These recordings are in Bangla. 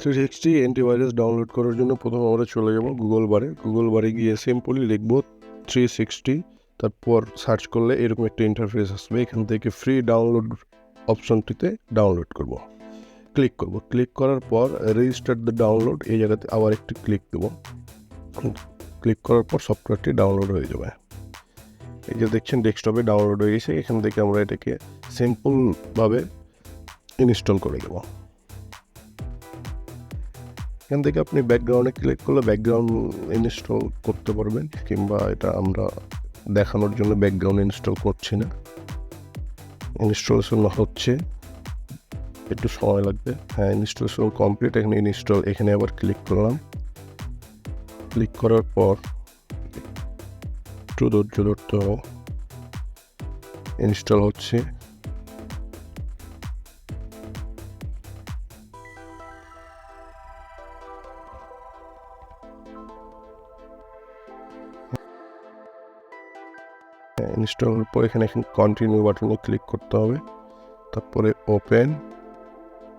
360 অ্যান্টিভাইরাস ডাউনলোড করার জন্য প্রথমে আমরা চলে যাব গুগল বারে গিয়ে সিম্পলি লিখব 360, তারপর সার্চ করলে এরকম একটা ইন্টারফেস আসবে। এখান থেকে ফ্রি ডাউনলোড অপশনটিতে ডাউনলোড করব, ক্লিক করার পর রেজিস্টার দ্য ডাউনলোড, এই জায়গাতে আবার একটি ক্লিক দেব। ক্লিক করার পর সফটওয়্যারটি ডাউনলোড হয়ে যাবে। এই যে দেখছেন ডেস্কটপে ডাউনলোড হয়ে গেছে। এখান থেকে আমরা এটাকে সিম্পলভাবে ইনস্টল করে দেব। এখান থেকে আপনি ব্যাকগ্রাউন্ডে ক্লিক করলে ব্যাকগ্রাউন্ড ইনস্টল করতে পারবেন, কিংবা এটা আমরা দেখানোর জন্য ব্যাকগ্রাউন্ড ইনস্টল করছি না, ইনস্টলেশন হচ্ছে, একটু সময় লাগবে। হ্যাঁ, ইনস্টলেশন কমপ্লিট। এখানে ইনস্টল, এখানে আবার ক্লিক করলাম। ক্লিক করার পর একটু ধৈর্য ধরতে হবে, ইনস্টল হচ্ছে। ইনস্টল হওয়ার পর এখানে কন্টিনিউ বাটনে ক্লিক করতে হবে, তারপরে ওপেন,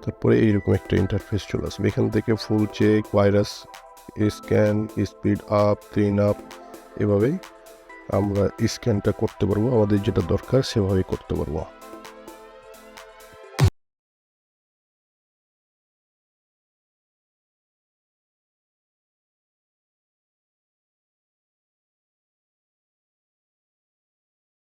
তারপরে এইরকম একটা ইন্টারফেস চলে আসবে। এখান থেকে full check, virus scan, speed up, clean up, এভাবেই আমরা স্ক্যানটা করতে পারবো, আমাদের যেটা দরকার সেভাবেই করতে পারবো।